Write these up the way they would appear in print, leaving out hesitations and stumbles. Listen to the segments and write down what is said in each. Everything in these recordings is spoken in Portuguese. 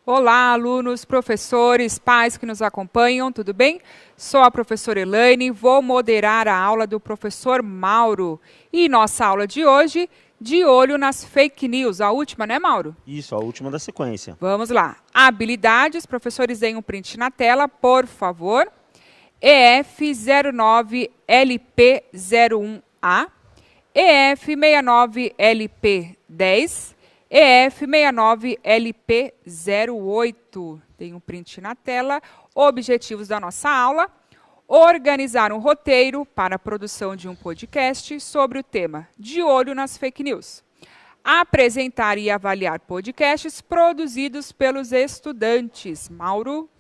Olá, alunos, professores, pais que nos acompanham, tudo bem? Sou a professora Elaine, vou moderar a aula do professor Mauro. E nossa aula de hoje, de olho nas fake news, a última, né, Mauro? Isso, a última da sequência. Vamos lá. Habilidades, professores, deem um print na tela, por favor. EF09LP01A, EF69LP10, EF69LP08. Tem um print na tela. Objetivos da nossa aula: organizar um roteiro para a produção de um podcast sobre o tema De Olho nas Fake News. Apresentar e avaliar podcasts produzidos pelos estudantes. Mauro?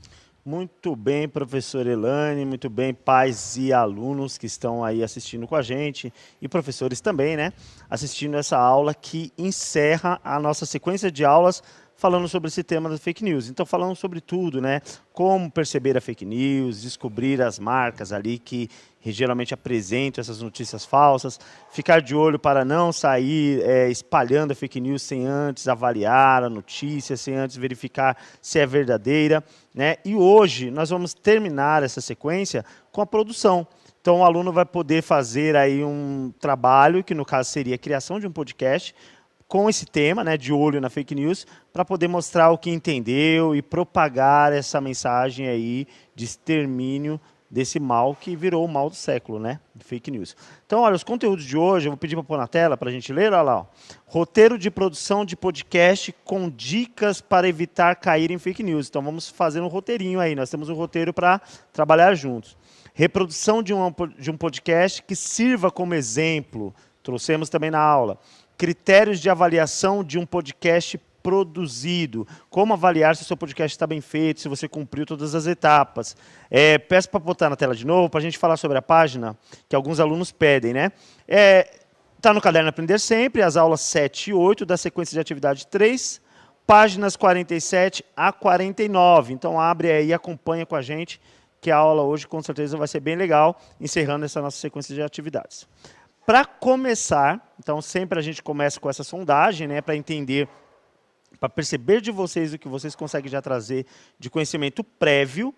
Muito bem, professora Elaine, muito bem, pais e alunos que estão aí assistindo com a gente, e professores também, né? Assistindo essa aula que encerra a nossa sequência de aulas falando sobre esse tema das fake news. Então, falando sobre tudo, né? Como perceber a fake news, descobrir as marcas ali que geralmente apresentam essas notícias falsas, ficar de olho para não sair espalhando a fake news sem antes avaliar a notícia, sem antes verificar se é verdadeira, né? E hoje nós vamos terminar essa sequência com a produção. Então, o aluno vai poder fazer aí um trabalho, que no caso seria a criação de um podcast, com esse tema, né, de olho na fake news, para poder mostrar o que entendeu e propagar essa mensagem aí de extermínio desse mal que virou o mal do século, né, de fake news. Então, olha, os conteúdos de hoje, eu vou pedir para pôr na tela para a gente ler, olha lá. Ó. Roteiro de produção de podcast com dicas para evitar cair em fake news. Então, vamos fazer um roteirinho aí, nós temos um roteiro para trabalhar juntos. Reprodução de um podcast que sirva como exemplo, trouxemos também na aula. Critérios de avaliação de um podcast produzido. Como avaliar se o seu podcast está bem feito, se você cumpriu todas as etapas. Peço para botar na tela de novo, para a gente falar sobre a página, que alguns alunos pedem, né? Está no caderno Aprender Sempre, as aulas 7 e 8 da sequência de atividade 3, páginas 47 a 49. Então, abre aí e acompanha com a gente, que a aula hoje, com certeza, vai ser bem legal, encerrando essa nossa sequência de atividades. Para começar, então sempre a gente começa com essa sondagem, né, para entender, para perceber de vocês o que vocês conseguem já trazer de conhecimento prévio.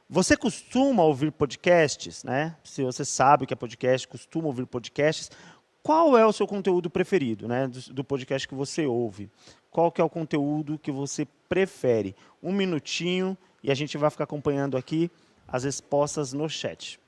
Você costuma ouvir podcasts, né? Se você sabe o que é podcast, costuma ouvir podcasts, qual é o seu conteúdo preferido, né, do podcast que você ouve? Qual que é o conteúdo que você prefere? Um minutinho e a gente vai ficar acompanhando aqui as respostas no chat.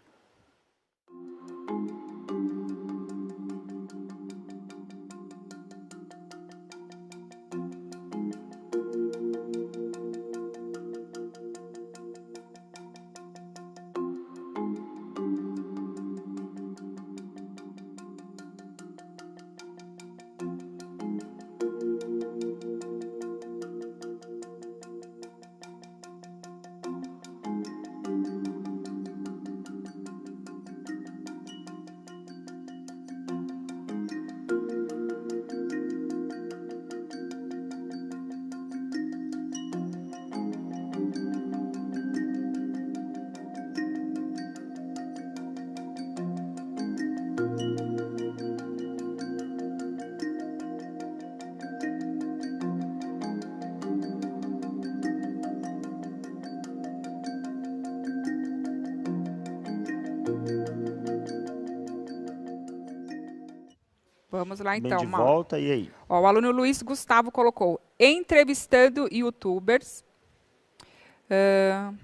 Vamos lá, Bem então, de Mauro. volta, e aí? Ó, o aluno Luiz Gustavo colocou: entrevistando youtubers.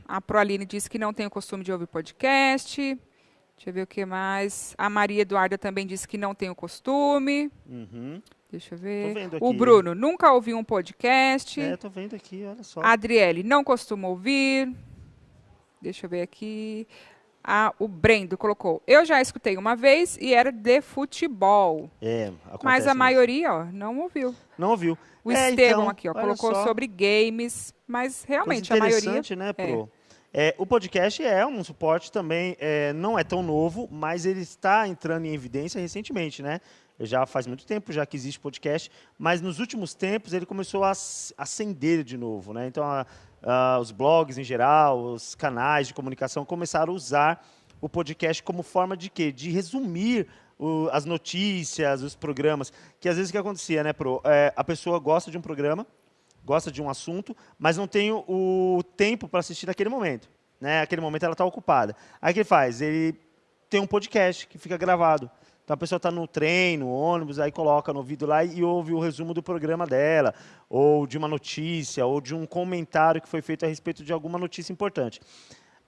A Proaline disse que não tem o costume de ouvir podcast. Deixa eu ver o que mais. A Maria Eduarda também disse que não tem o costume. Deixa eu ver. Tô vendo aqui. O Bruno nunca ouviu um podcast. Tô vendo aqui, olha só. A Adriele não costuma ouvir. Deixa eu ver aqui. O Brendo colocou: eu já escutei uma vez e era de futebol. Acontece Mas a mesmo. maioria, ó, não ouviu. Não ouviu. O Estevão aqui, ó, olha colocou só. sobre games, mas realmente Coisa a maioria... interessante, né, Pro? O podcast é um suporte também, não é tão novo, mas ele está entrando em evidência recentemente, né? Já faz muito tempo já que existe podcast, mas nos últimos tempos ele começou a acender de novo, né? Então, os blogs em geral, os canais de comunicação começaram a usar o podcast como forma de quê? De resumir as notícias, os programas, que às vezes o que acontecia, né, Pro? A pessoa gosta de um programa, gosta de um assunto, mas não tem o tempo para assistir naquele momento. Né? Naquele momento ela está ocupada. Aí o que ele faz? Ele tem um podcast que fica gravado. Então a pessoa está no trem, no ônibus, aí coloca no ouvido lá e ouve o resumo do programa dela, ou de uma notícia, ou de um comentário que foi feito a respeito de alguma notícia importante.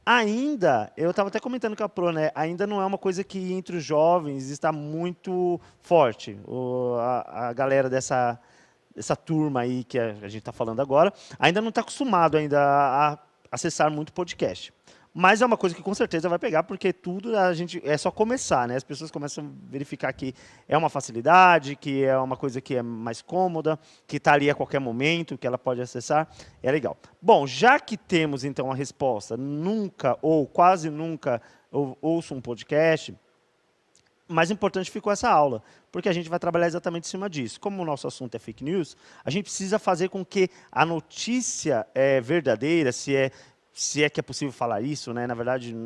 Ainda, eu estava até comentando com a Pro, né? Ainda não é uma coisa que entre os jovens está muito forte. A galera dessa turma aí que a gente está falando agora, ainda não está acostumado ainda a acessar muito podcast. Mas é uma coisa que com certeza vai pegar, porque tudo a gente é só começar, né? As pessoas começam a verificar que é uma facilidade, que é uma coisa que é mais cômoda, que está ali a qualquer momento, que ela pode acessar. É legal. Bom, já que temos então a resposta, nunca ou quase nunca ouço um podcast, mais importante ficou essa aula, porque a gente vai trabalhar exatamente em cima disso. Como o nosso assunto é fake news, a gente precisa fazer com que a notícia verdadeira, se é que é possível falar isso, né? Na verdade,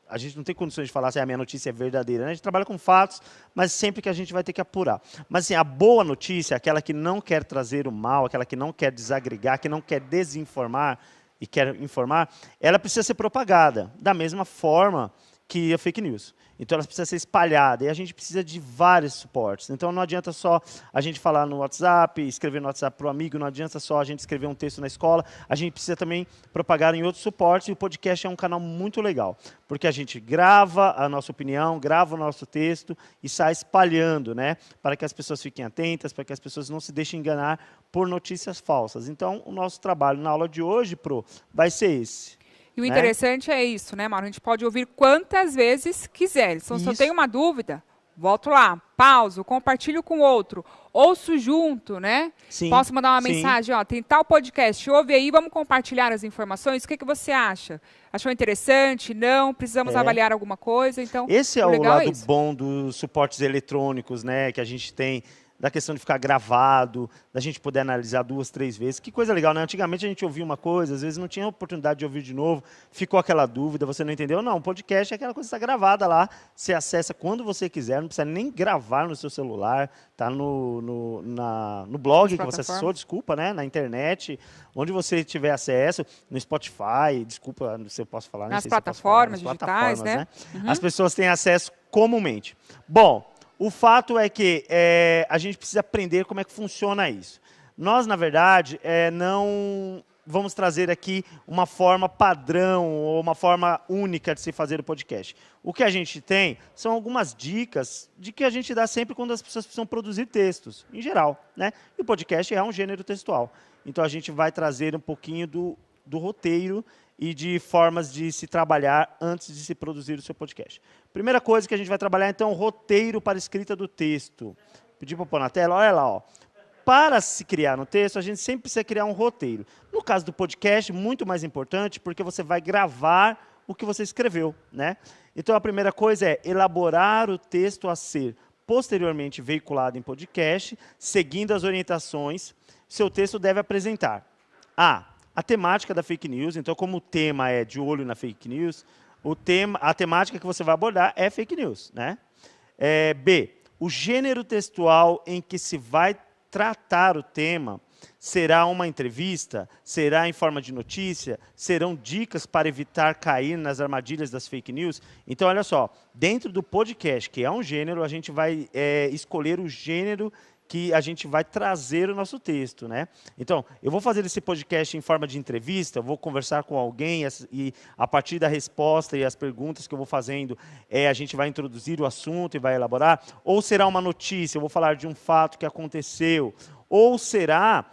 a gente não tem condições de falar se a minha notícia é verdadeira. Né? A gente trabalha com fatos, mas sempre que a gente vai ter que apurar. Mas assim, a boa notícia, aquela que não quer trazer o mal, aquela que não quer desagregar, que não quer desinformar e quer informar, ela precisa ser propagada da mesma forma que a fake news. Então, ela precisa ser espalhada, e a gente precisa de vários suportes. Então, não adianta só a gente falar no WhatsApp, escrever no WhatsApp para o amigo, não adianta só a gente escrever um texto na escola, a gente precisa também propagar em outros suportes, e o podcast é um canal muito legal, porque a gente grava a nossa opinião, grava o nosso texto e sai espalhando, né, para que as pessoas fiquem atentas, para que as pessoas não se deixem enganar por notícias falsas. Então, o nosso trabalho na aula de hoje, Pro, vai ser esse. E o interessante é isso, né, Mauro? A gente pode ouvir quantas vezes quiser. Então, se eu tenho uma dúvida, volto lá, pauso, compartilho com outro, ouço junto, né? Sim, posso mandar uma mensagem, ó, tem tal podcast, ouve aí, vamos compartilhar as informações. O que você acha? Achou interessante? Não? Precisamos avaliar alguma coisa? Então, esse é o lado bom dos suportes eletrônicos, né, que a gente tem, da questão de ficar gravado, da gente poder analisar 2, 3 vezes. Que coisa legal, né? Antigamente a gente ouvia uma coisa, às vezes não tinha oportunidade de ouvir de novo, ficou aquela dúvida, você não entendeu? Não, o podcast é aquela coisa que está gravada lá, você acessa quando você quiser, não precisa nem gravar no seu celular, está no blog que você acessou, desculpa, né? Na internet, onde você tiver acesso, no Spotify, desculpa se eu posso falar. Nas plataformas digitais, né? As pessoas têm acesso comumente. Bom, o fato é que a gente precisa aprender como é que funciona isso. Nós, na verdade, não vamos trazer aqui uma forma padrão ou uma forma única de se fazer o podcast. O que a gente tem são algumas dicas de que a gente dá sempre quando as pessoas precisam produzir textos, em geral. Né? E o podcast é um gênero textual. Então, a gente vai trazer um pouquinho do roteiro e de formas de se trabalhar antes de se produzir o seu podcast. Primeira coisa que a gente vai trabalhar, então, roteiro para escrita do texto. Pedi para pôr na tela, olha lá. Ó. Para se criar no texto, a gente sempre precisa criar um roteiro. No caso do podcast, muito mais importante, porque você vai gravar o que você escreveu. Né? Então, a primeira coisa é elaborar o texto a ser posteriormente veiculado em podcast, seguindo as orientações. Seu texto deve apresentar a temática da fake news. Então, como o tema é de olho na fake news, a temática que você vai abordar é fake news. Né? B, o gênero textual em que se vai tratar o tema será uma entrevista, será em forma de notícia, serão dicas para evitar cair nas armadilhas das fake news. Então, olha só, dentro do podcast, que é um gênero, a gente vai escolher o gênero que a gente vai trazer o nosso texto. Né? Então, eu vou fazer esse podcast em forma de entrevista, eu vou conversar com alguém e a partir da resposta e as perguntas que eu vou fazendo, a gente vai introduzir o assunto e vai elaborar, ou será uma notícia, eu vou falar de um fato que aconteceu, ou será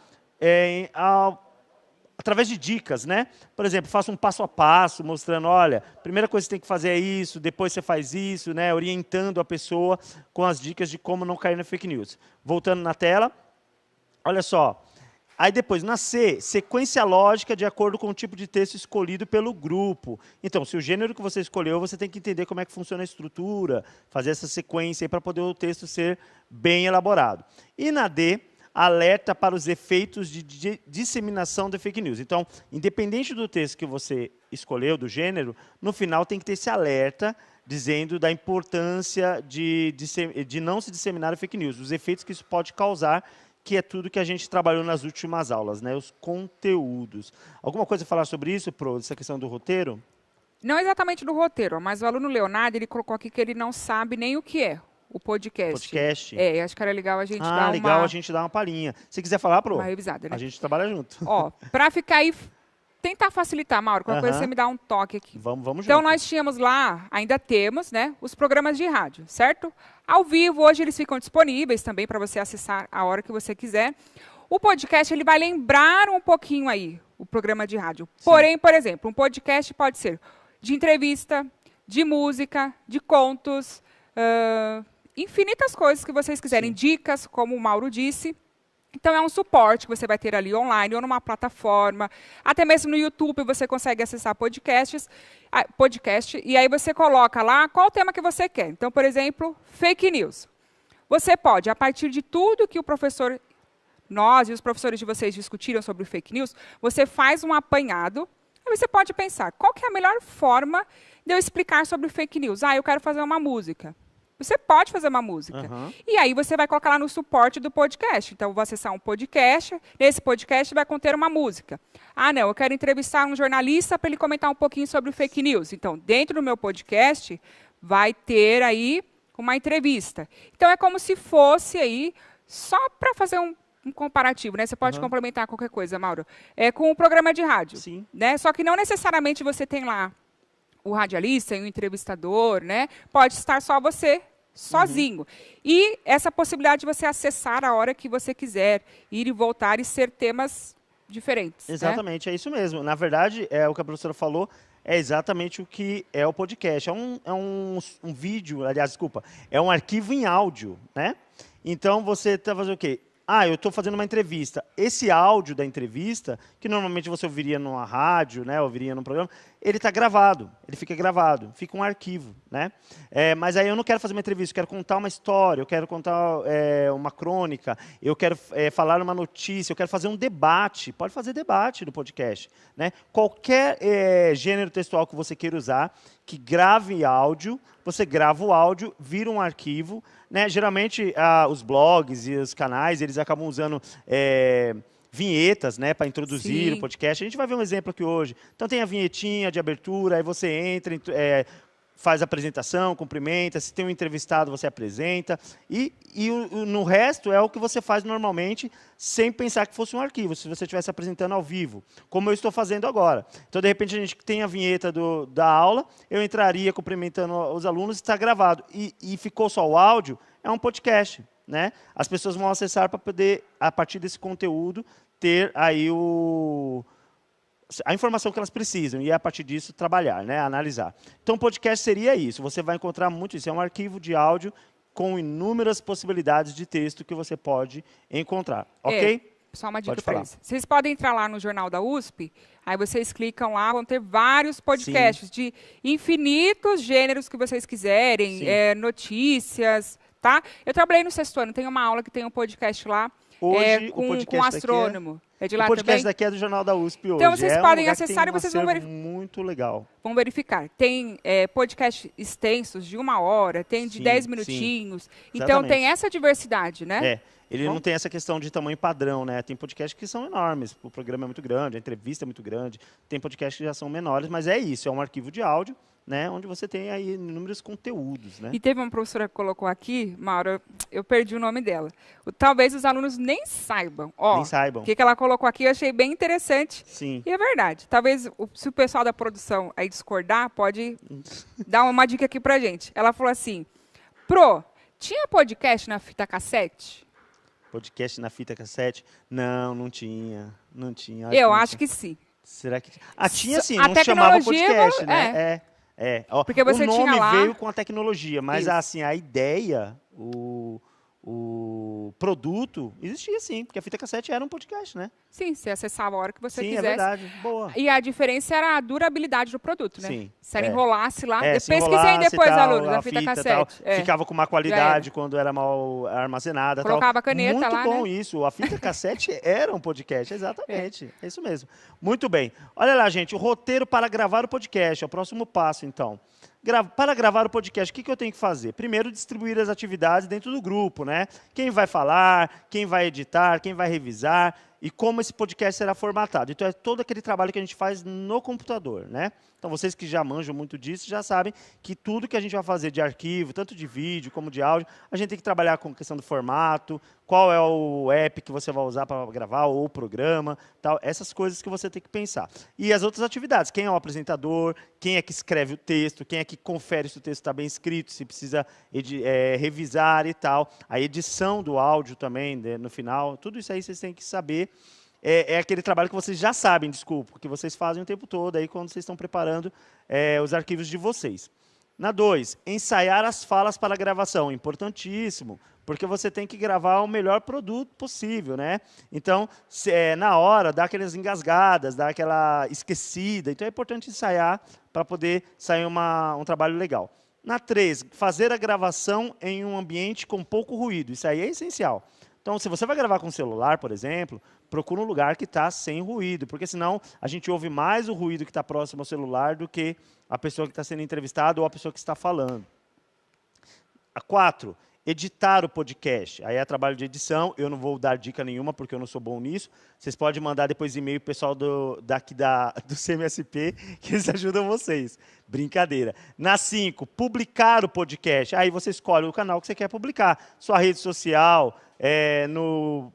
através de dicas, né? Por exemplo, faço um passo a passo, mostrando, olha, primeira coisa que você tem que fazer é isso, depois você faz isso, né? Orientando a pessoa com as dicas de como não cair na fake news. Voltando na tela, olha só. Aí depois, na C, sequência lógica de acordo com o tipo de texto escolhido pelo grupo. Então, se o gênero que você escolheu, você tem que entender como é que funciona a estrutura, fazer essa sequência para poder o texto ser bem elaborado. E na D, alerta para os efeitos de disseminação de fake news. Então, independente do texto que você escolheu, do gênero, no final tem que ter esse alerta dizendo da importância de não se disseminar a fake news, os efeitos que isso pode causar, que é tudo que a gente trabalhou nas últimas aulas, né? Os conteúdos. Alguma coisa a falar sobre isso, Pro, essa questão do roteiro? Não exatamente do roteiro, mas o aluno Leonardo, ele colocou aqui que ele não sabe nem o que é o podcast. Podcast? É, acho que era legal a gente dar legal a gente dar uma palhinha. Se quiser falar, Pro, uma revisada, né? a gente trabalha junto. Ó, para ficar aí, tentar facilitar, Mauro, qualquer coisa você me dá um toque aqui. Vamos Então, junto. nós tínhamos lá, ainda temos, né, os programas de rádio, certo? Ao vivo, hoje eles ficam disponíveis também para você acessar a hora que você quiser. O podcast, ele vai lembrar um pouquinho aí o programa de rádio. Sim. Porém, por exemplo, um podcast pode ser de entrevista, de música, de contos, infinitas coisas que vocês quiserem, dicas, como o Mauro disse. Então, é um suporte que você vai ter ali online ou numa plataforma. Até mesmo no YouTube você consegue acessar podcast, e aí você coloca lá qual o tema que você quer. Então, por exemplo, fake news. Você pode, a partir de tudo que o professor, nós e os professores de vocês discutiram sobre fake news, você faz um apanhado, e você pode pensar, qual que é a melhor forma de eu explicar sobre fake news? Eu quero fazer uma música. Você pode fazer uma música. E aí você vai colocar lá no suporte do podcast. Então, eu vou acessar um podcast. Nesse podcast vai conter uma música. Não, eu quero entrevistar um jornalista para ele comentar um pouquinho sobre fake news. Então, dentro do meu podcast, vai ter aí uma entrevista. Então, é como se fosse aí, só para fazer um comparativo, né? Você pode complementar qualquer coisa, Mauro. Com o programa de rádio. Sim. Né? Só que não necessariamente você tem lá o radialista e o entrevistador, né? Pode estar só você, sozinho. E essa possibilidade de você acessar a hora que você quiser, ir e voltar e ser temas diferentes. Exatamente, né? É isso mesmo. Na verdade, o que a professora falou é exatamente o que é o podcast. É um vídeo, aliás, desculpa, é um arquivo em áudio, né? Então, você está fazendo o quê? Eu estou fazendo uma entrevista. Esse áudio da entrevista, que normalmente você ouviria numa rádio, né, ouviria num programa, ele está gravado, ele fica gravado, fica um arquivo. Né? Mas aí eu não quero fazer uma entrevista, eu quero contar uma história, eu quero contar uma crônica, eu quero falar uma notícia, eu quero fazer um debate. Pode fazer debate no podcast. Né? Qualquer gênero textual que você queira usar, que grave áudio, você grava o áudio, vira um arquivo. Né? Geralmente, os blogs e os canais, eles acabam usando vinhetas, né, para introduzir o podcast. A gente vai ver um exemplo aqui hoje. Então, tem a vinhetinha de abertura, aí você entra, faz a apresentação, cumprimenta. Se tem um entrevistado, você apresenta. E no resto é o que você faz normalmente, sem pensar que fosse um arquivo, se você estivesse apresentando ao vivo, como eu estou fazendo agora. Então, de repente, a gente tem a vinheta da aula, eu entraria cumprimentando os alunos, está gravado. E ficou só o áudio, é um podcast. Né? As pessoas vão acessar para poder, a partir desse conteúdo, ter aí a informação que elas precisam e, a partir disso, trabalhar, né? Analisar. Então, o podcast seria isso. Você vai encontrar muito isso. É um arquivo de áudio com inúmeras possibilidades de texto que você pode encontrar. Ok? Só uma dica para isso. Vocês podem entrar lá no Jornal da USP, aí vocês clicam lá, vão ter vários podcasts de infinitos gêneros que vocês quiserem, notícias, tá? Eu trabalhei no sexto ano, tem uma aula que tem um podcast lá, hoje, com astrônomo. É de lá o podcast também? daqui é do Jornal da USP hoje. Então, vocês podem acessar e vocês vão verificar. Muito legal. Vão verificar. Tem podcasts extensos de 1 hora, tem de 10 minutinhos. Sim. Então, tem essa diversidade, né? Ele não tem essa questão de tamanho padrão, né? Tem podcasts que são enormes, o programa é muito grande, a entrevista é muito grande, tem podcasts que já são menores, mas é isso, é um arquivo de áudio, né? Onde você tem aí inúmeros conteúdos, né? E teve uma professora que colocou aqui, Mauro, eu perdi o nome dela. Talvez os alunos nem saibam. Nem saibam. O que ela colocou aqui eu achei bem interessante. Sim. E é verdade. Talvez, se o pessoal da produção aí discordar, pode dar uma dica aqui pra gente. Ela falou assim, tinha podcast na fita cassete? Podcast na fita cassete? Não tinha. Não tinha. Eu acho que sim. Será que... tinha sim, a não chamava podcast, evoluiu, né? Porque você o nome tinha lá... veio com a tecnologia, mas Isso. assim, a ideia, o produto, existia sim, porque a fita cassete era um podcast, né? Sim, você acessava a hora que você sim, quisesse. É verdade. Boa. E a diferença era a durabilidade do produto, né? Sim. Se ela enrolasse lá... se Pesquisei enrolasse depois, tal, alunos, a fita cassete. Ficava com má qualidade quando era mal armazenada. Colocava a caneta muito lá, bom né? isso. A fita cassete era um podcast, exatamente. É isso mesmo. Muito bem. Olha lá, gente, o roteiro para gravar o podcast. É o próximo passo, então. Para gravar o podcast, o que eu tenho que fazer? Primeiro, distribuir as atividades dentro do grupo, né? Quem vai falar, quem vai editar, quem vai revisar e como esse podcast será formatado. Então, é todo aquele trabalho que a gente faz no computador, né? Então, vocês que já manjam muito disso, já sabem que tudo que a gente vai fazer de arquivo, tanto de vídeo como de áudio, a gente tem que trabalhar com a questão do formato, qual é o app que você vai usar para gravar, ou o programa, tal, essas coisas que você tem que pensar. E as outras atividades, quem é o apresentador, quem é que escreve o texto, quem é que confere se o texto está bem escrito, se precisa revisar e tal. A edição do áudio também, no final, tudo isso aí vocês têm que saber. É aquele trabalho que vocês já sabem, desculpa, que vocês fazem o tempo todo aí quando vocês estão preparando os arquivos de vocês. Na 2, ensaiar as falas para a gravação, importantíssimo, porque você tem que gravar o melhor produto possível, né? Então, na hora, dá aquelas engasgadas, dá aquela esquecida, então é importante ensaiar para poder sair um trabalho legal. Na 3, fazer a gravação em um ambiente com pouco ruído, isso aí é essencial. Então, se você vai gravar com o celular, por exemplo, procura um lugar que está sem ruído, porque senão a gente ouve mais o ruído que está próximo ao celular do que a pessoa que está sendo entrevistada ou a pessoa que está falando. A 4, editar o podcast. Aí é trabalho de edição, eu não vou dar dica nenhuma, porque eu não sou bom nisso. Vocês podem mandar depois e-mail para o pessoal do CMSP, que eles ajudam vocês. Brincadeira. Na 5, publicar o podcast. Aí você escolhe o canal que você quer publicar. Sua rede social,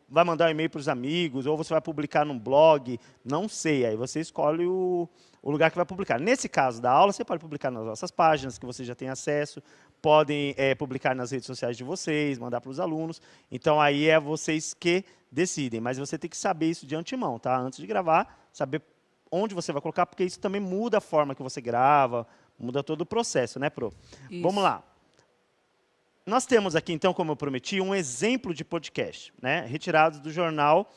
vai mandar um e-mail para os amigos, ou você vai publicar num blog, não sei. Aí você escolhe o lugar que vai publicar. Nesse caso da aula, você pode publicar nas nossas páginas, que você já tem acesso, podem publicar nas redes sociais de vocês, mandar para os alunos. Então, aí é vocês que decidem. Mas você tem que saber isso de antemão, tá? Antes de gravar, saber onde você vai colocar, porque isso também muda a forma que você grava, muda todo o processo, né, Pro? Isso. Vamos lá. Nós temos aqui, então, como eu prometi, um exemplo de podcast, né, retirado do jornal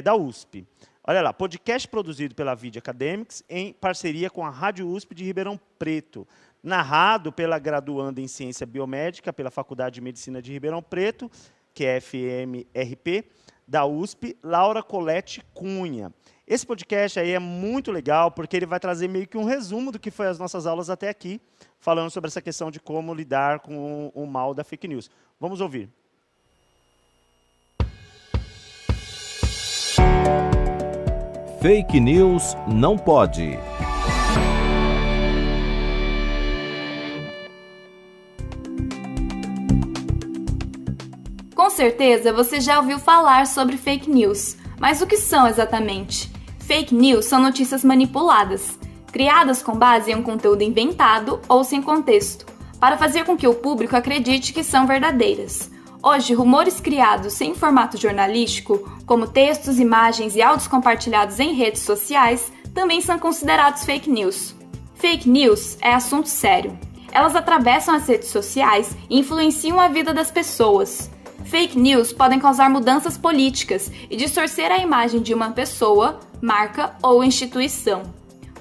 da USP. Olha lá, podcast produzido pela Video Academics em parceria com a Rádio USP de Ribeirão Preto, narrado pela graduanda em Ciência Biomédica pela Faculdade de Medicina de Ribeirão Preto, que é FMRP, da USP, Laura Colette Cunha. Esse podcast aí é muito legal, porque ele vai trazer meio que um resumo do que foi as nossas aulas até aqui, falando sobre essa questão de como lidar com o mal da fake news. Vamos ouvir. Fake news não pode. Com certeza você já ouviu falar sobre fake news, mas o que são exatamente? Fake news são notícias manipuladas, criadas com base em um conteúdo inventado ou sem contexto, para fazer com que o público acredite que são verdadeiras. Hoje, rumores criados sem formato jornalístico, como textos, imagens e áudios compartilhados em redes sociais, também são considerados fake news. Fake news é assunto sério. Elas atravessam as redes sociais e influenciam a vida das pessoas. Fake news podem causar mudanças políticas e distorcer a imagem de uma pessoa, marca ou instituição.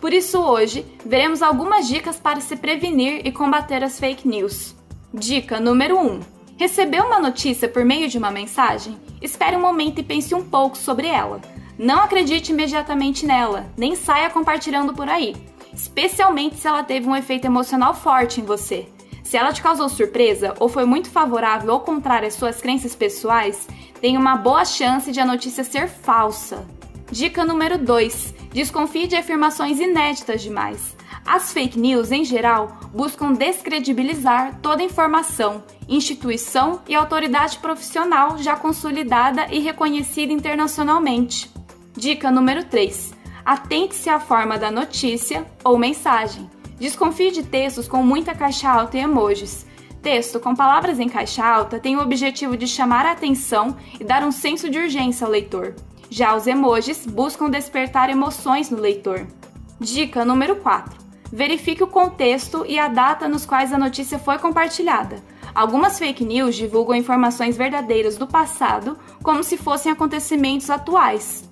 Por isso, hoje, veremos algumas dicas para se prevenir e combater as fake news. Dica número 1. Recebeu uma notícia por meio de uma mensagem? Espere um momento e pense um pouco sobre ela. Não acredite imediatamente nela, nem saia compartilhando por aí, especialmente se ela teve um efeito emocional forte em você. Se ela te causou surpresa ou foi muito favorável ou contrária às suas crenças pessoais, tem uma boa chance de a notícia ser falsa. Dica número 2. Desconfie de afirmações inéditas demais. As fake news, em geral, buscam descredibilizar toda informação, instituição e autoridade profissional já consolidada e reconhecida internacionalmente. Dica número 3. Atente-se à forma da notícia ou mensagem. Desconfie de textos com muita caixa alta e emojis. Texto com palavras em caixa alta tem o objetivo de chamar a atenção e dar um senso de urgência ao leitor. Já os emojis buscam despertar emoções no leitor. Dica número 4. Verifique o contexto e a data nos quais a notícia foi compartilhada. Algumas fake news divulgam informações verdadeiras do passado como se fossem acontecimentos atuais.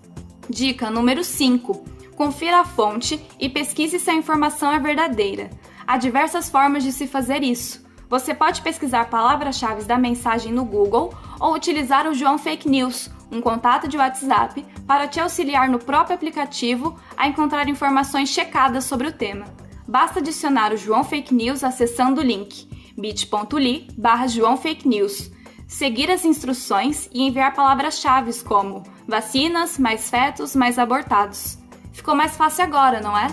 Dica número 5. Confira a fonte e pesquise se a informação é verdadeira. Há diversas formas de se fazer isso. Você pode pesquisar palavras-chave da mensagem no Google ou utilizar o João Fake News, um contato de WhatsApp, para te auxiliar no próprio aplicativo a encontrar informações checadas sobre o tema. Basta adicionar o João Fake News acessando o link bit.ly/João Fake News, seguir as instruções e enviar palavras-chave como vacinas, mais fetos, mais abortados. Ficou mais fácil agora, não é?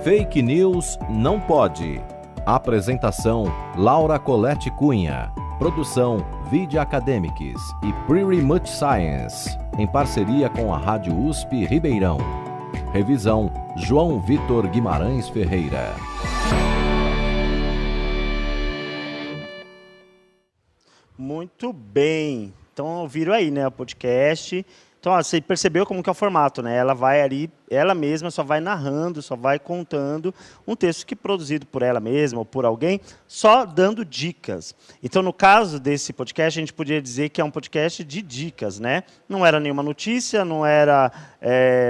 Fake News não pode. Apresentação: Laura Colette Cunha. Produção: Video Academics e Pretty Much Science, em parceria com a Rádio USP Ribeirão. Revisão: João Vitor Guimarães Ferreira. Muito bem. Então, ouviram aí, né, o podcast. Então, ó, você percebeu como que é o formato, né? Ela vai ali, ela mesma só vai narrando, só vai contando um texto que é produzido por ela mesma ou por alguém, só dando dicas. Então, no caso desse podcast, a gente podia dizer que é um podcast de dicas, né? Não era nenhuma notícia, não era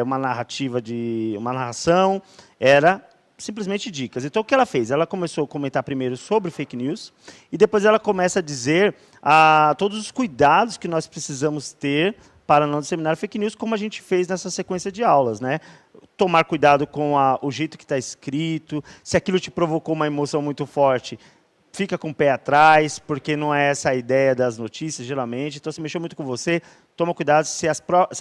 uma narrativa uma narração, era simplesmente dicas. Então, o que ela fez? Ela começou a comentar primeiro sobre fake news e depois ela começa a dizer todos os cuidados que nós precisamos ter para não disseminar fake news, como a gente fez nessa sequência de aulas, né? Tomar cuidado com o jeito que está escrito, se aquilo te provocou uma emoção muito forte, fica com o pé atrás, porque não é essa a ideia das notícias, geralmente. Então, se mexeu muito com você, toma cuidado se as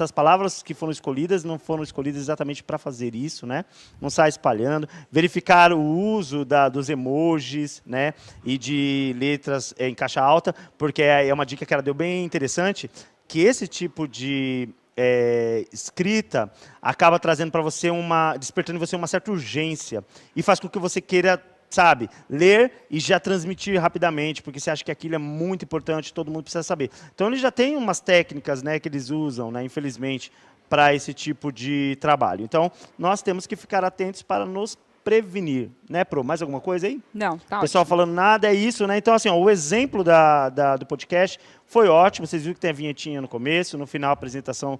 palavras que foram escolhidas não foram escolhidas exatamente para fazer isso, né? Não sai espalhando. Verificar o uso dos emojis, né? E de letras em caixa alta, porque é uma dica que ela deu bem interessante, que esse tipo de escrita acaba trazendo para você despertando em você uma certa urgência e faz com que você queira, sabe, ler e já transmitir rapidamente, porque você acha que aquilo é muito importante, todo mundo precisa saber. Então, eles já têm umas técnicas, né, que eles usam, né, infelizmente, para esse tipo de trabalho. Então, nós temos que ficar atentos para nos prevenir, né, Pro? Mais alguma coisa aí? Não, tá. O pessoal falando nada, é isso, né? Então, assim, ó, o exemplo do podcast foi ótimo. Vocês viram que tem a vinhetinha no começo, no final a apresentação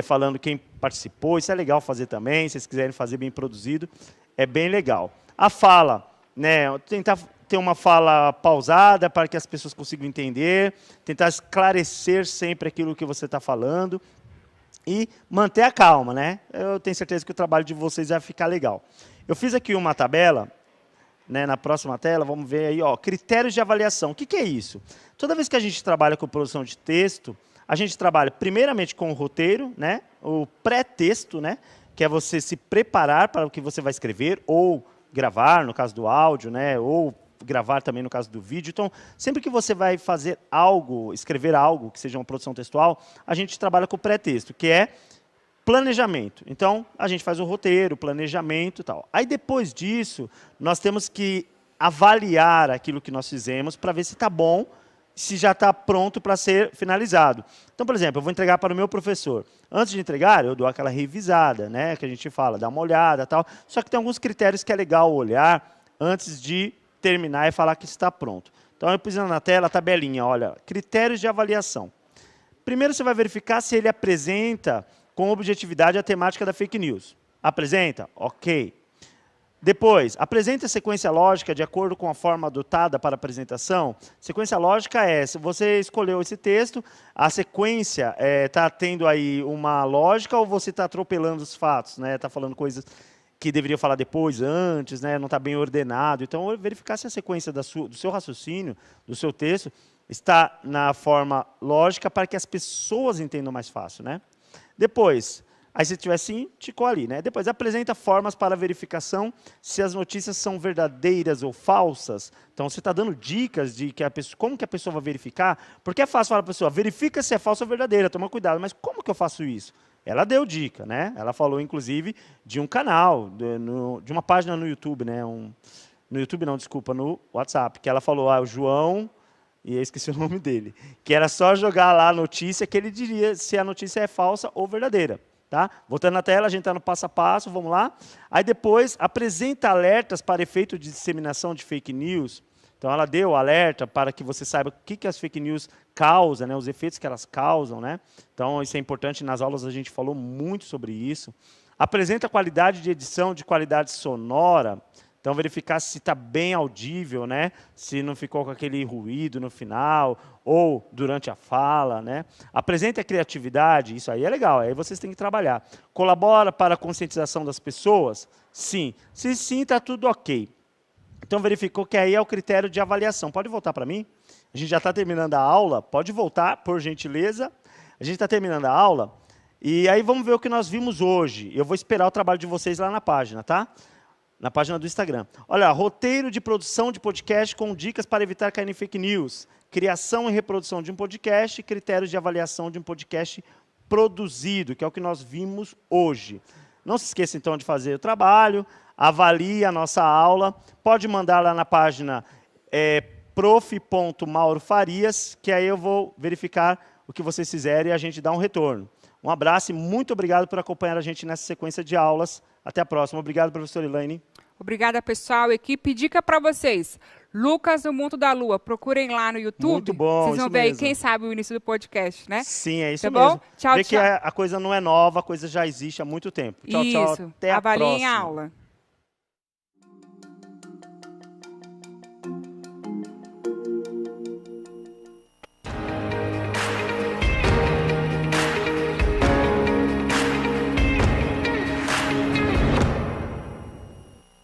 falando quem participou. Isso é legal fazer também, se vocês quiserem fazer bem produzido, é bem legal. A fala, né? Tentar ter uma fala pausada para que as pessoas consigam entender, tentar esclarecer sempre aquilo que você está falando e manter a calma, né? Eu tenho certeza que o trabalho de vocês vai ficar legal. Eu fiz aqui uma tabela, né, na próxima tela, vamos ver aí, ó, critérios de avaliação. O que é isso? Toda vez que a gente trabalha com produção de texto, a gente trabalha primeiramente com o roteiro, né, o pré-texto, né, que é você se preparar para o que você vai escrever, ou gravar, no caso do áudio, né, ou gravar também no caso do vídeo. Então, sempre que você vai fazer algo, escrever algo, que seja uma produção textual, a gente trabalha com o pré-texto, que é planejamento. Então, a gente faz o roteiro, planejamento e tal. Aí, depois disso, nós temos que avaliar aquilo que nós fizemos para ver se está bom, se já está pronto para ser finalizado. Então, por exemplo, eu vou entregar para o meu professor. Antes de entregar, eu dou aquela revisada, né, que a gente fala, dá uma olhada e tal. Só que tem alguns critérios que é legal olhar antes de terminar e falar que está pronto. Então, eu pus na tela a tabelinha, olha, critérios de avaliação. Primeiro, você vai verificar se ele apresenta com objetividade a temática da fake news. Apresenta? Ok. Depois, apresenta a sequência lógica de acordo com a forma adotada para a apresentação. Sequência lógica é, se você escolheu esse texto, a sequência está tendo aí uma lógica ou você está atropelando os fatos, né? Está falando coisas que deveria falar depois, antes, né? Não está bem ordenado. Então, verificar se a sequência do seu raciocínio, do seu texto, está na forma lógica para que as pessoas entendam mais fácil, né? Depois, aí se tiver sim, ticou ali, né? Depois, apresenta formas para verificação se as notícias são verdadeiras ou falsas. Então, você está dando dicas de como que a pessoa vai verificar, porque é fácil falar para a pessoa, verifica se é falsa ou verdadeira, toma cuidado, mas como que eu faço isso? Ela deu dica, né? Ela falou, inclusive, de um canal, de uma página no YouTube, né? No YouTube não, desculpa, no WhatsApp, que ela falou, o João, e eu esqueci o nome dele, que era só jogar lá a notícia que ele diria se a notícia é falsa ou verdadeira. Tá? Voltando na tela, a gente está no passo a passo, vamos lá. Aí depois, apresenta alertas para efeito de disseminação de fake news. Então, ela deu alerta para que você saiba o que as fake news causam, né? Os efeitos que elas causam, né? Então, isso é importante, nas aulas a gente falou muito sobre isso. Apresenta qualidade de edição, de qualidade sonora. Então, verificar se está bem audível, né? Se não ficou com aquele ruído no final ou durante a fala, né? Apresente a criatividade, isso aí é legal, aí vocês têm que trabalhar. Colabora para a conscientização das pessoas? Sim. Se sim, está tudo ok. Então, verificou que aí é o critério de avaliação. Pode voltar para mim? A gente já está terminando a aula. Pode voltar, por gentileza. A gente está terminando a aula. E aí vamos ver o que nós vimos hoje. Eu vou esperar o trabalho de vocês lá na página, tá? Na página do Instagram. Olha, roteiro de produção de podcast com dicas para evitar cair em fake news. Criação e reprodução de um podcast, critérios de avaliação de um podcast produzido, que é o que nós vimos hoje. Não se esqueça, então, de fazer o trabalho, avalie a nossa aula, pode mandar lá na página prof.maurofarias, que aí eu vou verificar o que vocês fizerem e a gente dá um retorno. Um abraço e muito obrigado por acompanhar a gente nessa sequência de aulas. Até a próxima. Obrigado, professora Elaine. Obrigada, pessoal. Equipe, dica para vocês. Lucas do Mundo da Lua. Procurem lá no YouTube. Muito bom, vocês vão ver mesmo. Aí, quem sabe, o início do podcast, né? Sim, é isso tá mesmo. Bom? Tchau, Vê tchau. que a coisa não é nova, a coisa já existe há muito tempo. Tchau, isso. tchau. Até a Avaliem próxima. a aula.